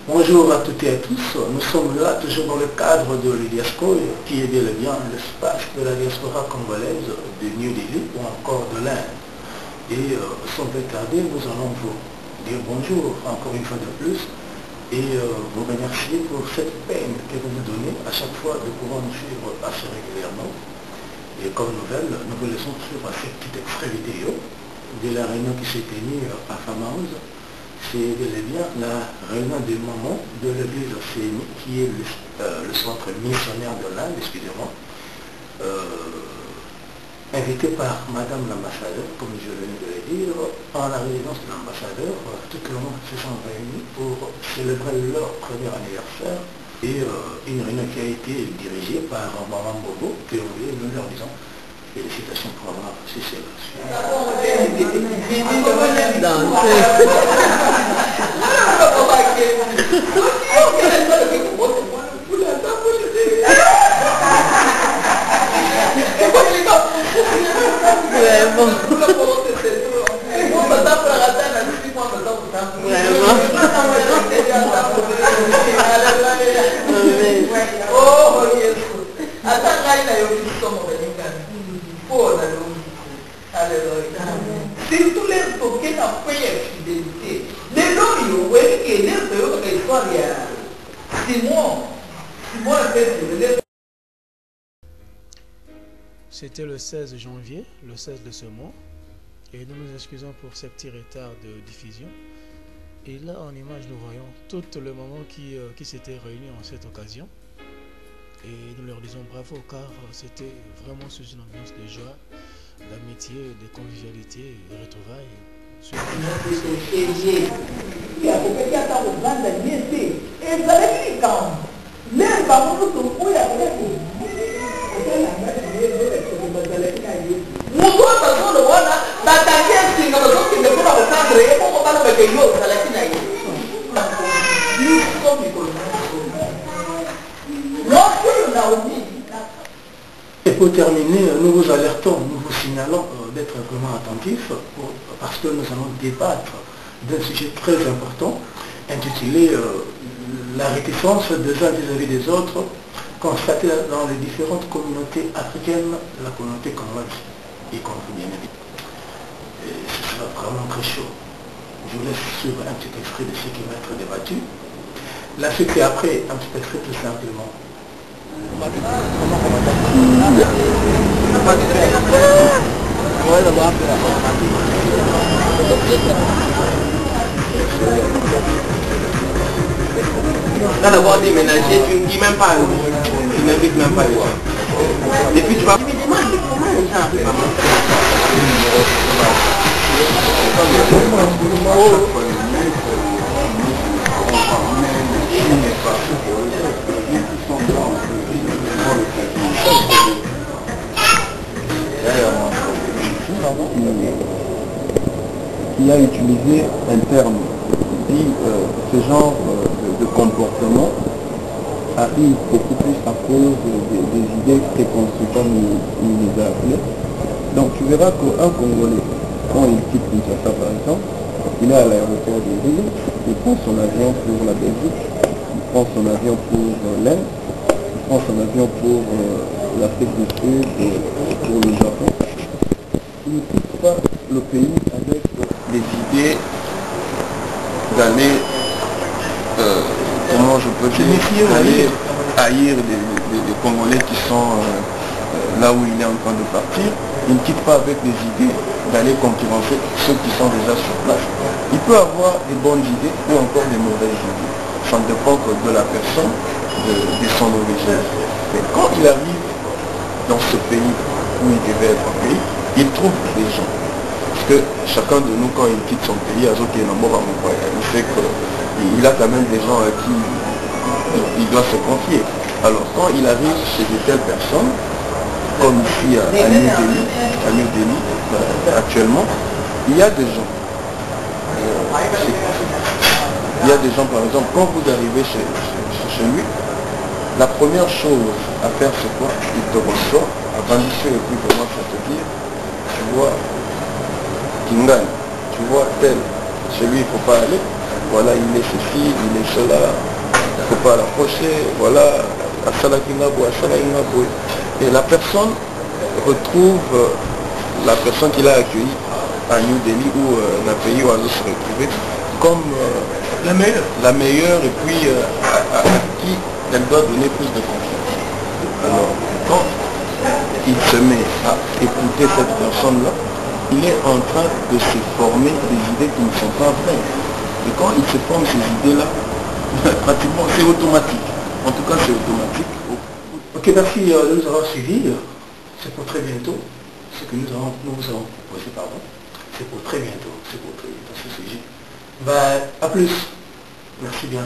Bonjour à toutes et à tous. Nous sommes là toujours dans le cadre de l'UDIASCO, qui est bien et bien l'espace de la diaspora congolaise de New Delhi ou encore de l'Inde. Et sans plus tarder, nous allons vous dire bonjour encore une fois de plus et vous remercier pour cette peine que vous nous donnez à chaque fois de pouvoir nous suivre assez régulièrement. Et comme nouvelle, nous vous laissons suivre cette petite extrait vidéo de la réunion qui s'est tenue à Famaouz. C'est bel et bien la réunion des mamans de l'église CNI, qui est le centre missionnaire de l'Inde, excusez-moi, invité par Madame l'ambassadeur, comme je venais de le dire, en la résidence de l'ambassadeur. Tout le monde se sont réunis pour célébrer leur premier anniversaire et une réunion qui a été dirigée par Maman Bobo, que nous leur disons félicitations pour avoir reçu cela. Surtout les toqués n'a pas fidélité. Les gens, vous voyez que les histoire, Simon a fait. C'était le 16 janvier, le 16 de ce mois, et nous nous excusons pour ces petits retards de diffusion. Et là, en image, nous voyons tout le moment qui s'était réuni en cette occasion. Et nous leur disons bravo, car c'était vraiment sous une ambiance de joie, d'amitié, de convivialité et de retrouvailles. Et pour terminer, nous vous alertons, nous vous signalons d'être vraiment attentifs parce que nous allons débattre d'un sujet très important intitulé la réticence des uns vis-à-vis des autres constatée dans les différentes communautés africaines de la communauté congolaise, y compris bien évidemment. Et ce sera vraiment très chaud. Je vous laisse suivre un petit extrait de ce qui va être débattu. La suite et après, un petit extrait tout simplement. Quand d'avoir déménagé, tu ne dis même pas, tu n'invites même pas les gens. Et puis tu vas... Qui a utilisé un terme dit ce genre de comportement arrive beaucoup plus à cause des idées préconçues comme il les a appelées. Donc tu verras qu'un Congolais, quand il quitte Kinshasa par exemple, il est à l'aéroport de Lille, il prend son avion pour la Belgique, il prend son avion pour l'Inde, il prend son avion pour l'Afrique du Sud, pour le Japon. Il ne quitte pas le pays avec des idées d'aller, comment je peux dire, d'aller haïr des Congolais qui sont là où il est en train de partir. Il ne quitte pas avec des idées d'aller concurrencer ceux qui sont déjà sur place. Il peut avoir des bonnes idées ou encore des mauvaises idées. Ça ne dépend que de la personne, de son origine. Mais quand il arrive dans ce pays où il devait être accueilli, il trouve des gens. Parce que chacun de nous, quand il quitte son pays, il sait qu'il a quand même des gens à qui il doit se confier. Alors quand il arrive chez de telles personnes, comme ici à New Delhi, actuellement, il y a des gens. Il y a des gens, par exemple, quand vous arrivez chez lui, la première chose à faire, c'est quoi? Il te reçoit, attendez, et puis commence à te dire, tu vois, Kingan, tu vois tel, chez lui il ne faut pas aller, voilà, il est ceci, il est cela, il ne faut pas l'approcher, voilà, et la personne retrouve la personne qui l'a accueilli à New Delhi ou dans le pays où elle se retrouvait comme la meilleure et puis à qui elle doit donner plus de confiance. Alors, quand il se met à écouter cette personne-là, il est en train de se former des idées qui ne sont pas vraies. Et quand il se forme ces idées-là, pratiquement c'est automatique. En tout cas, c'est automatique. Ok, merci de nous avoir suivis. C'est pour très bientôt. Ce que nous vous avons proposé, pardon. C'est pour très bientôt. C'est pour très bientôt ce sujet. À plus. Merci bien.